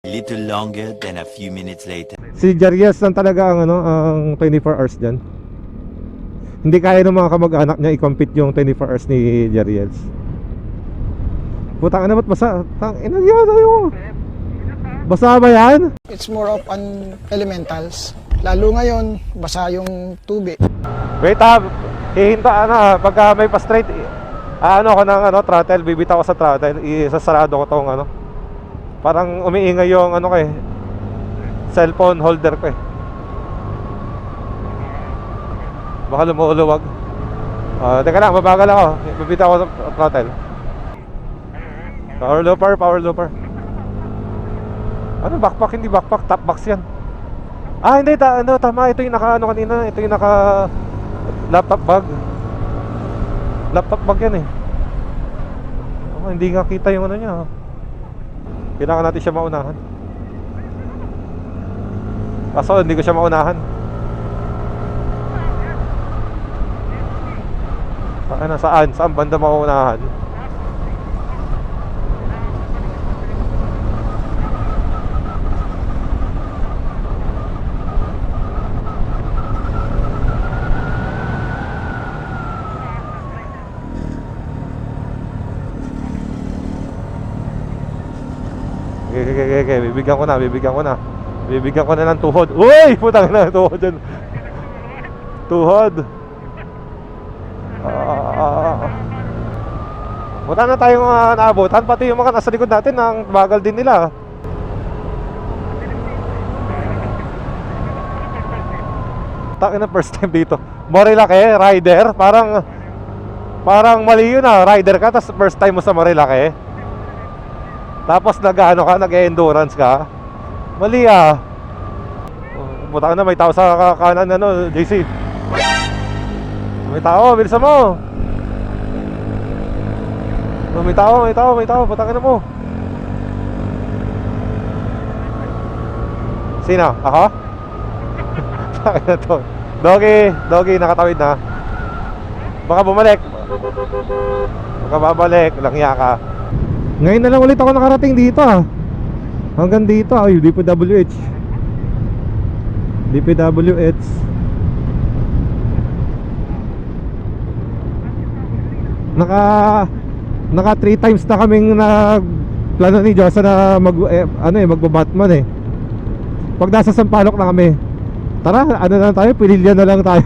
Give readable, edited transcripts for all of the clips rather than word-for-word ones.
Little longer than a few minutes later. Si Jarius lang talaga ang ang 24 hours diyan. Hindi kaya ng mga kamag-anak niya i-compete yung 24 hours ni Jarius. Putang ina, ba't basa? Tang ina yan, ayo. Basa ba yan? It's more of an elementals. Lalo ngayon, basa yung tubig. Wait hihintaan na pagka may pa-straight ako ng throttle, bibitaw ko sa throttle, isasarado ko tong parang umiingay yung cellphone holder ko baka lumuuluwag. Teka lang, mabagal ako, bibitaw ko sa throttle. Power looper. Ano, backpack? Hindi backpack, top box yan. Hindi, tama, ito yung kanina, ito yung laptop bag. Laptop bag yan hindi nga kita yung niya. Kailangan natin siya maunahan. Kaso hindi ko siya maunahan. Saan banda maunahan? Okay, bibigyan ko na ng tuhod. Uy, putang na, tuhod dyan. Tuhod. Wala na tayong naabutan. Pati yung mga nasa likod natin, ang bagal din nila. Takin na, first time dito. Marilake, rider. Parang mali yun rider ka, tapos first time mo sa Marilake. Tapos nag-endurance ka. Mali Buta na, may tao sa kanan JC. May tao, bilisan mo. May tao, butangin na mo. Sino? Ako? Sakin na to. Doggy, nakatawid na. Baka bumalik. Baka babalik, langya ka. Ngayon na lang ulit ako nakarating dito hanggang dito DPWH. Naka 3 times na kaming plano ni Josa na magba-Batman Pag nasa Sampaloc na kami, tara, na lang tayo, Pililya na lang tayo.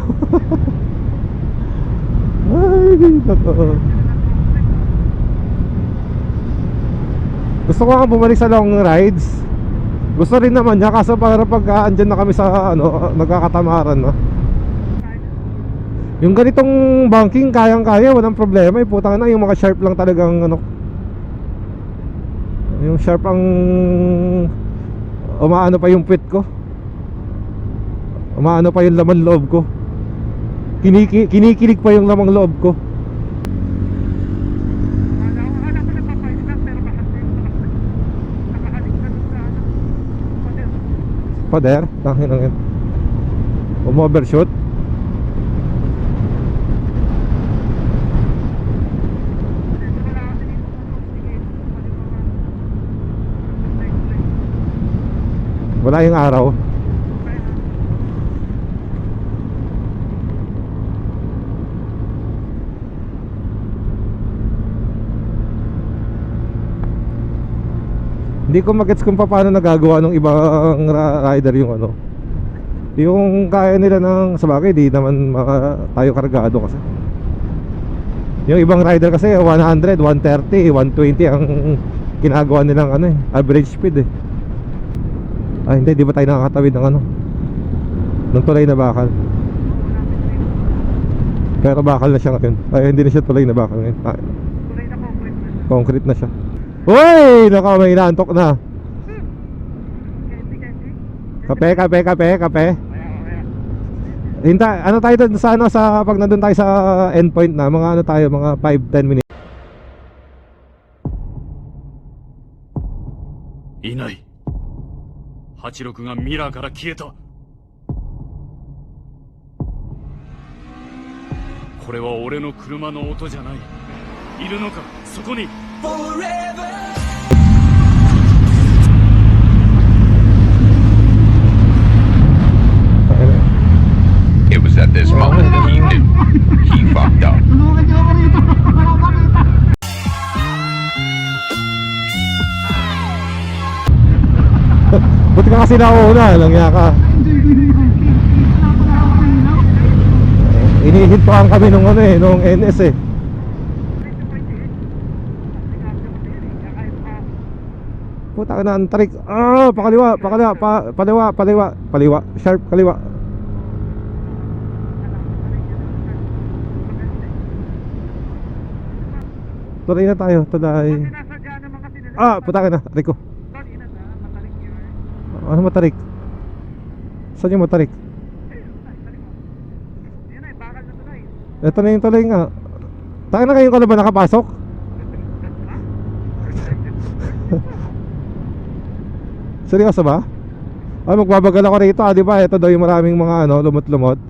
Ay, totoo. Gusto ko nga bumalik sa long rides. Gusto rin naman niya, kaso para pag andyan na kami sa nagkakatamaran yung ganitong banking, kayang-kaya, walang problema putang na, yung mga sharp lang talagang yung sharp ang umaano pa yung puwet ko, umaano pa yung laman loob ko, kinikilig pa yung lamang loob ko. Pader, tangin lang yan. Overshoot. Wala yung araw. Hindi ko magets kung paano nagagawa ng ibang rider yung yung kaya nila ng sabagay, di naman tayo kargado kasi. Yung ibang rider kasi 100, 130, 120 ang ginagawa nilang average speed hindi, di ba tayo nakakatawid ng ng tulay na bakal? Pero bakal na siya ngayon. Hindi na siya tulay na bakal ngayon. Concrete na siya. Uy! May inaantok na. Kape. Hinta, tayo doon sa pag nandun tayo sa endpoint na, mga tayo, mga 5-10 minutes. Inay. 86がミラーから消えた。これは俺の車の音じゃない。いるのか、そこに。ka kasi nauna, langya ka. Inihintuan kami nung ano eh, nung NS eh. Puta ka na, ang tarik. Ah, pakaliwa, paliwa. Sharp, kaliwa. Tuloy na tayo, tuloy. Ah, puta ka na, Rico. Ano matarik? Saan yung matarik? Ito na yung tuloy nga. Taka na, ngayon ka na ba nakapasok? Seryoso ba? Ay, magbabagal ako rito, di ba? Ito daw yung maraming mga ano, lumot-lumot.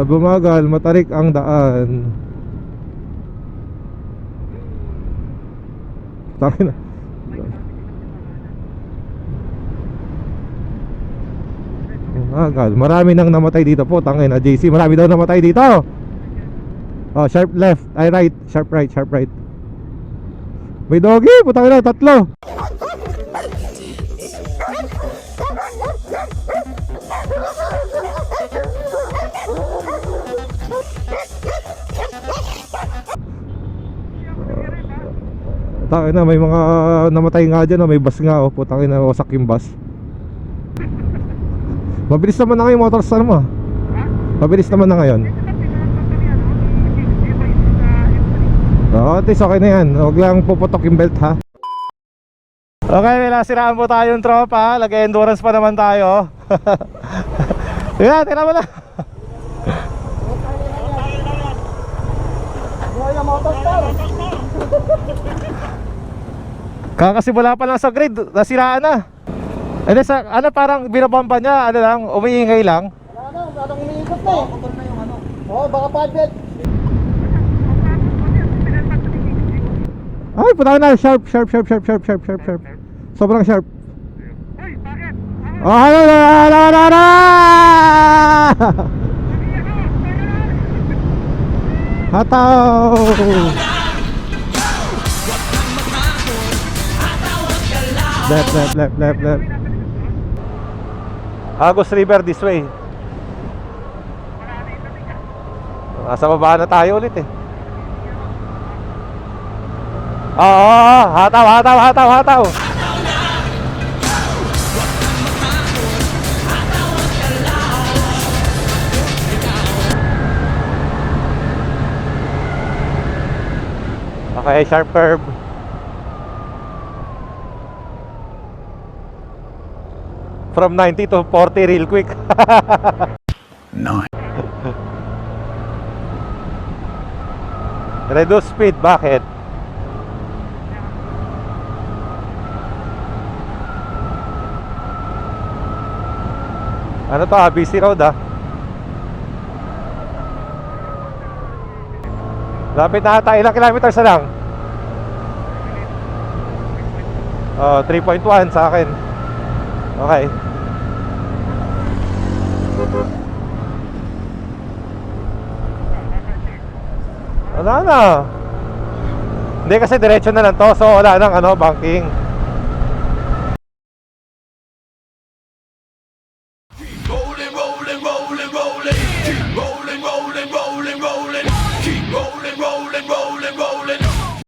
Bumagal, matarik ang daan. Taka na. Bumagal, marami nang namatay dito po. Tangin na, JC, marami daw namatay dito. Oh, sharp left, ay right, sharp right, sharp right. May doggy, putang ina, tatlo. Tangin na, may mga namatay nga dyan, may bus nga, oh, putang ina, wasak yung bus. Mabilis naman na ngayon motor sa mo. Mabilis naman na ngayon. Oo, at least okay na yan. Huwag lang puputok yung belt ha. Okay, may nasiraan po tayong tropa. Lag-endurance pa naman tayo. Tingnan, tingnan mo na. Kakasimula pa lang sa grid, nasiraan na. And then sa, ano parang binabamba niya, ano lang, umiingay lang. Anong umiikot na eh. Motor na yung ano. Oo, baka padlet. Ay, puta na, sharp. Sobrang sharp. Hoy, bakit? Oh, hala. Hataw. Left. Agos River this way. Nasa baba na tayo ulit eh. Oo, hataw. Okay, sharp curve. From 90 to 40 real quick. Nice. Reduce speed, bakit? Ano to, busy road ah. Lapit na ata, ilang kilometers na lang? 3.1 sa akin. Okay. Wala na. Hindi kasi diretso na lang to, so wala nang ano, banking. Keep rolling.